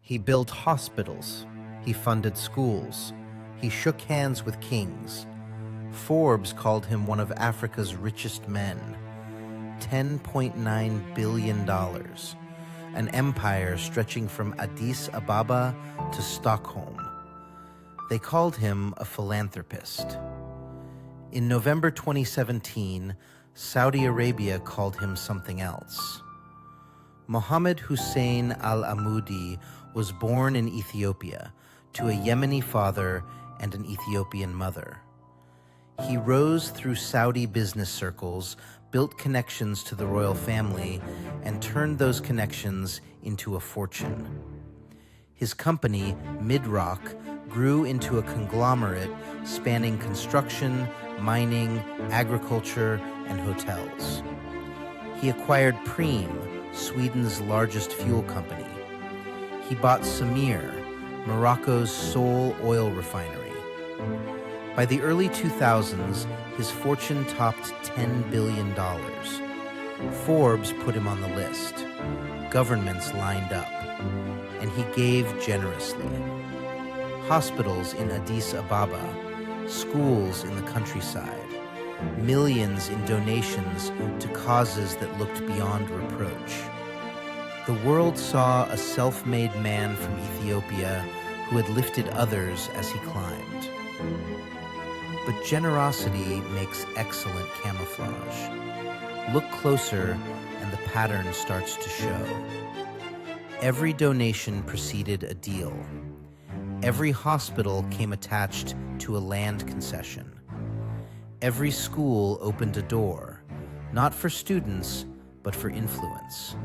He built hospitals. He funded schools. He shook hands with kings. Forbes called him one of Africa's richest men. $10.9 billion. An empire stretching from Addis Ababa to Stockholm. They called him a philanthropist. In November 2017, Saudi Arabia called him something else. Mohammed Hussein al-Amoudi was born in Ethiopia to a Yemeni father and an Ethiopian mother. He rose through Saudi business circles, built connections to the royal family, and turned those connections into a fortune. His company, Midrock, grew into a conglomerate spanning construction, mining, agriculture, and hotels. He acquired Preem, Sweden's largest fuel company. He bought Samir, Morocco's sole oil refinery. By the early 2000s, his fortune topped $10 billion. Forbes put him on the list. Governments lined up, and he gave generously. Hospitals in Addis Ababa, schools in the countryside, millions in donations to causes that looked beyond reproach. The world saw a self-made man from Ethiopia who had lifted others as he climbed. But generosity makes excellent camouflage. Look closer and the pattern starts to show. Every donation preceded a deal. Every hospital came attached to a land concession. Every school opened a door, not for students, but for influence.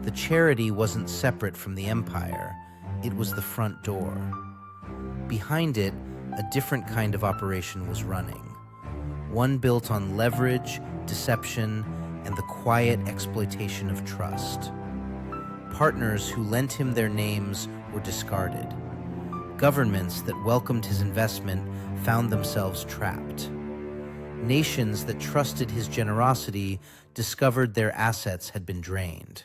The charity wasn't separate from the empire, it was the front door. Behind it, a different kind of operation was running, one built on leverage, deception, and the quiet exploitation of trust. Partners who lent him their names were discarded. Governments that welcomed his investment found themselves trapped. Nations that trusted his generosity discovered their assets had been drained.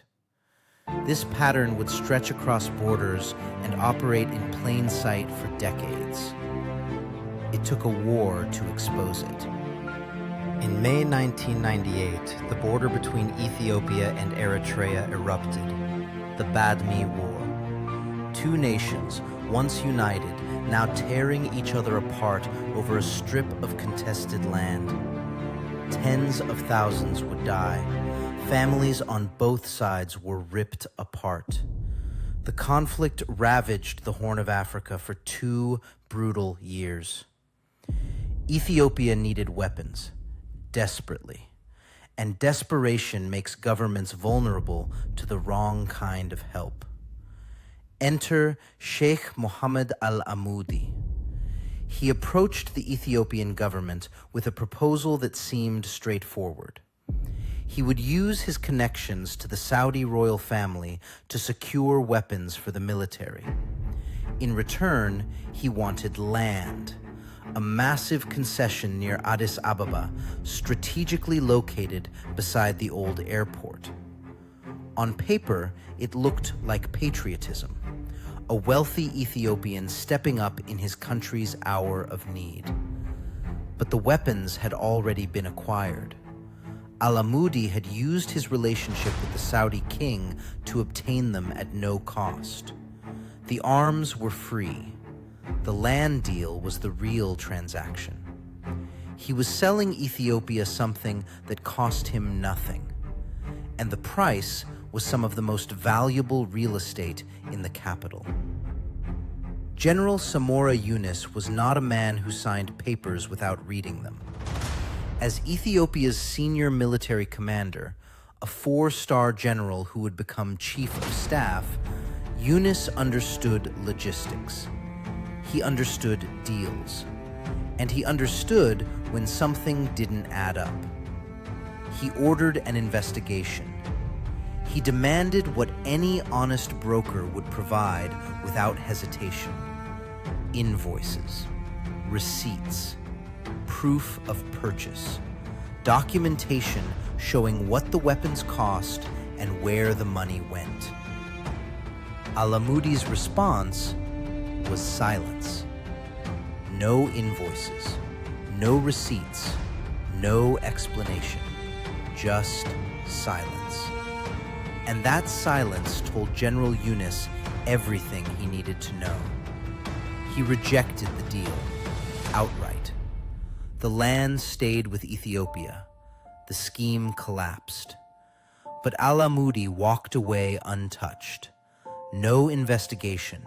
This pattern would stretch across borders and operate in plain sight for decades. It took a war to expose it. In May 1998, the border between Ethiopia and Eritrea erupted, the Badme War. Two nations, once united, now tearing each other apart over a strip of contested land. Tens of thousands would die. Families on both sides were ripped apart. The conflict ravaged the Horn of Africa for 2 brutal years. Ethiopia needed weapons, desperately. And desperation makes governments vulnerable to the wrong kind of help. Enter Sheikh Mohammed al-Amoudi. He approached the Ethiopian government with a proposal that seemed straightforward. He would use his connections to the Saudi royal family to secure weapons for the military. In return, he wanted land, a massive concession near Addis Ababa, strategically located beside the old airport. On paper, it looked like patriotism, a wealthy Ethiopian stepping up in his country's hour of need. But the weapons had already been acquired. Al-Amoudi had used his relationship with the Saudi king to obtain them at no cost. The arms were free. The land deal was the real transaction. He was selling Ethiopia something that cost him nothing, and the price was some of the most valuable real estate in the capital. General Samora Yunus was not a man who signed papers without reading them. As Ethiopia's senior military commander, a 4-star general who would become chief of staff, Yunus understood logistics. He understood deals. And he understood when something didn't add up. He ordered an investigation. He demanded what any honest broker would provide without hesitation: invoices, receipts, proof of purchase, documentation showing what the weapons cost and where the money went. Alamudi's response was silence. No invoices, no receipts, no explanation, just silence. And that silence told General Yunus everything he needed to know. He rejected the deal, outright. The land stayed with Ethiopia. The scheme collapsed. But Alamudi walked away untouched. No investigation,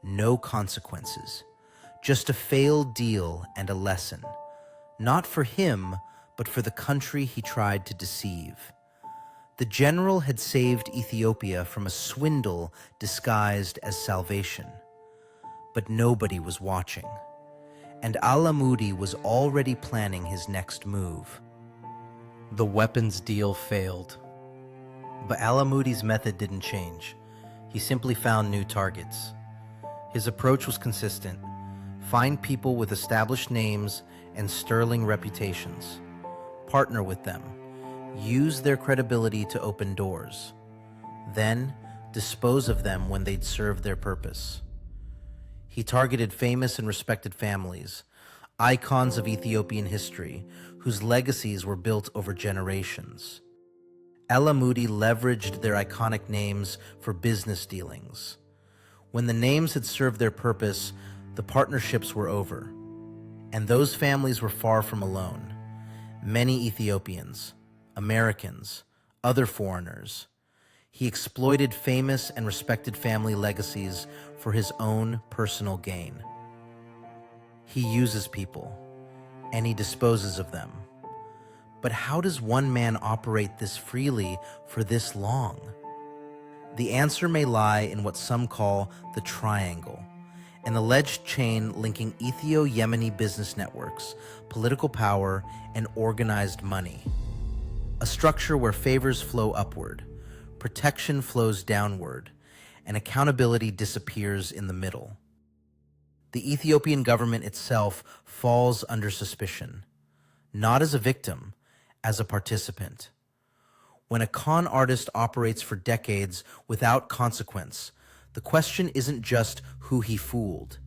no consequences. Just a failed deal and a lesson. Not for him, but for the country he tried to deceive. The general had saved Ethiopia from a swindle disguised as salvation. But nobody was watching. And Alamudi was already planning his next move. The weapons deal failed. But Alamudi's method didn't change. He simply found new targets. His approach was consistent. Find people with established names and sterling reputations. Partner with them. Use their credibility to open doors. Then, dispose of them when they'd served their purpose. He targeted famous and respected families, icons of Ethiopian history, whose legacies were built over generations. Alamudi leveraged their iconic names for business dealings. When the names had served their purpose, the partnerships were over. And those families were far from alone. Many Ethiopians, Americans, other foreigners. He exploited famous and respected family legacies for his own personal gain. He uses people, and he disposes of them. But how does one man operate this freely for this long? The answer may lie in what some call the triangle, an alleged chain linking Ethio-Yemeni business networks, political power, and organized money. A structure where favors flow upward, protection flows downward, and accountability disappears in the middle. The Ethiopian government itself falls under suspicion, not as a victim, as a participant. When a con artist operates for decades without consequence, the question isn't just who he fooled,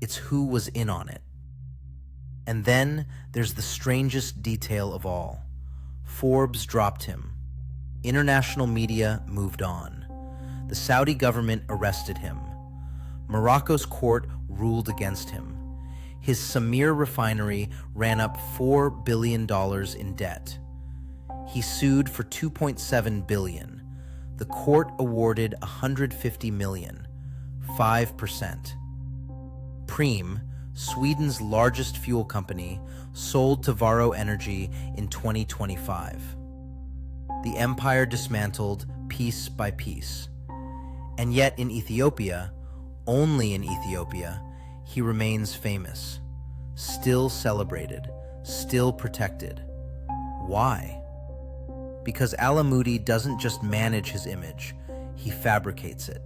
it's who was in on it. And then there's the strangest detail of all. Forbes dropped him. International media moved on. The Saudi government arrested him. Morocco's court ruled against him. His Samir refinery ran up $4 billion in debt. He sued for $2.7 billion. The court awarded $150 million, 5%. Preem, Sweden's largest fuel company, sold to Varo Energy in 2025. The empire dismantled piece by piece. And yet in Ethiopia, only in Ethiopia, he remains famous, still celebrated, still protected. Why? Because Alamudi doesn't just manage his image, he fabricates it.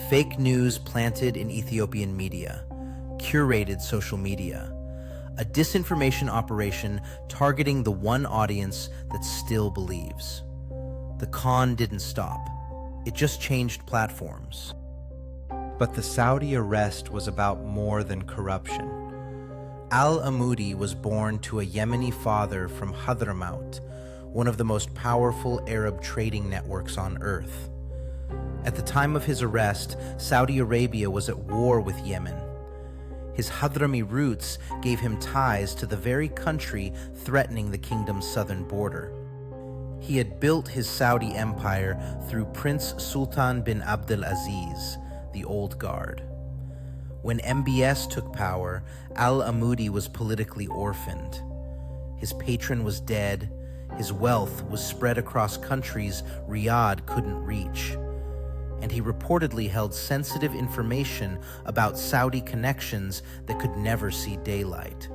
Fake news planted in Ethiopian media, curated social media, a disinformation operation targeting the one audience that still believes. The con didn't stop. It just changed platforms. But the Saudi arrest was about more than corruption. Al-Amudi was born to a Yemeni father from Hadramaut, one of the most powerful Arab trading networks on earth. At the time of his arrest, Saudi Arabia was at war with Yemen. His Hadrami roots gave him ties to the very country threatening the kingdom's southern border. He had built his Saudi empire through Prince Sultan bin Abdul Aziz, the Old Guard. When MBS took power, Al-Amudi was politically orphaned. His patron was dead. His wealth was spread across countries Riyadh couldn't reach. And he reportedly held sensitive information about Saudi connections that could never see daylight.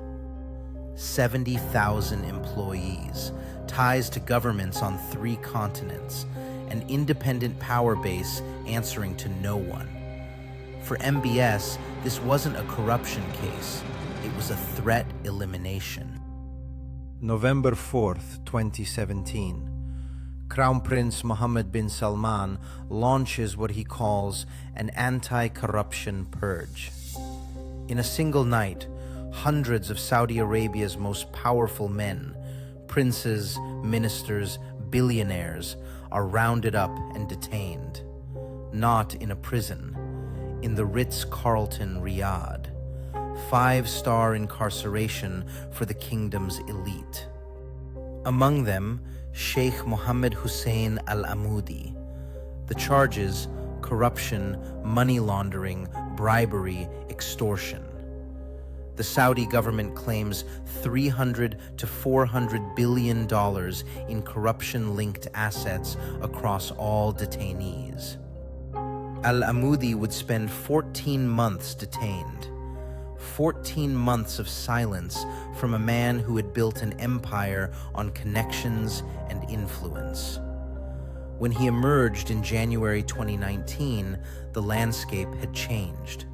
70,000 employees, ties to governments on 3 continents, an independent power base answering to no one. For MBS, this wasn't a corruption case. It was a threat elimination. November 4th, 2017. Crown Prince Mohammed bin Salman launches what he calls an anti-corruption purge. In a single night, hundreds of Saudi Arabia's most powerful men, princes, ministers, billionaires, are rounded up and detained. Not in a prison, in the Ritz-Carlton, Riyadh. 5-star incarceration for the kingdom's elite. Among them, Sheikh Mohammed Hussein Al-Amoudi. The charges: corruption, money laundering, bribery, extortion. The Saudi government claims $300 to $400 billion in corruption-linked assets across all detainees. Al-Amoudi would spend 14 months detained. 14 months of silence from a man who had built an empire on connections and influence. When he emerged in January 2019, the landscape had changed.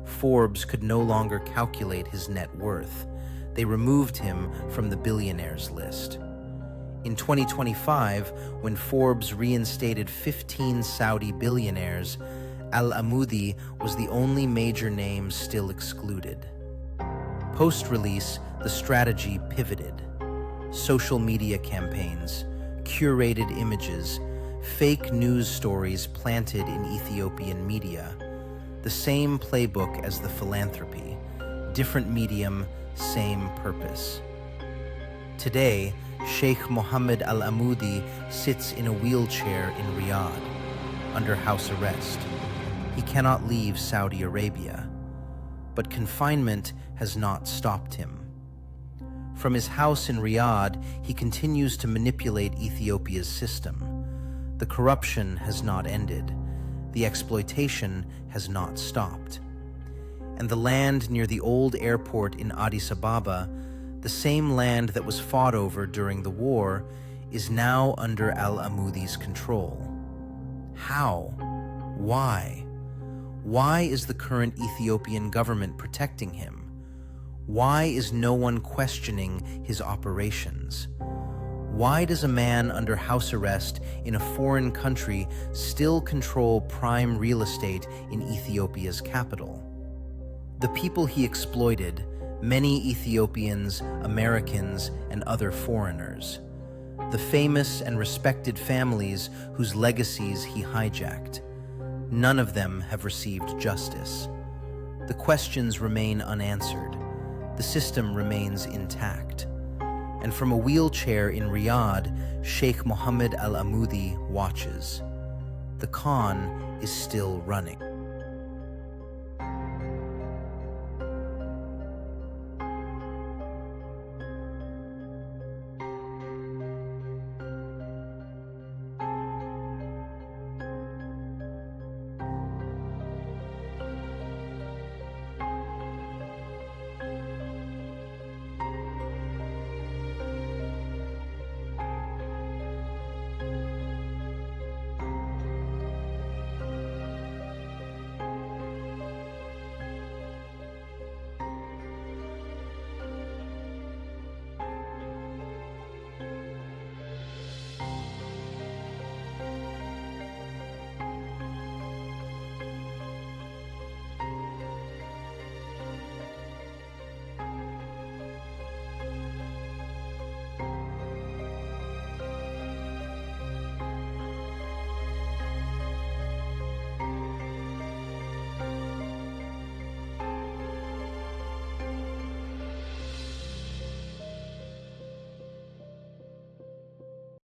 Forbes could no longer calculate his net worth. They removed him from the billionaires list. In 2025, when Forbes reinstated 15 Saudi billionaires, Al-Amoudi was the only major name still excluded. Post-release, the strategy pivoted. Social media campaigns, curated images, fake news stories planted in Ethiopian media. The same playbook as the philanthropy, different medium, same purpose. Today, Sheikh Mohammed Al-Amoudi sits in a wheelchair in Riyadh, under house arrest. He cannot leave Saudi Arabia, but confinement has not stopped him. From his house in Riyadh, he continues to manipulate Ethiopia's system. The corruption has not ended. The exploitation has not stopped. And the land near the old airport in Addis Ababa, the same land that was fought over during the war, is now under Al-Amoudi's control. How? Why? Why is the current Ethiopian government protecting him? Why is no one questioning his operations? Why does a man under house arrest in a foreign country still control prime real estate in Ethiopia's capital? The people he exploited, many Ethiopians, Americans, and other foreigners. The famous and respected families whose legacies he hijacked. None of them have received justice. The questions remain unanswered. The system remains intact. And from a wheelchair in Riyadh, Sheikh Mohammed Al-Amoudi watches. The con is still running.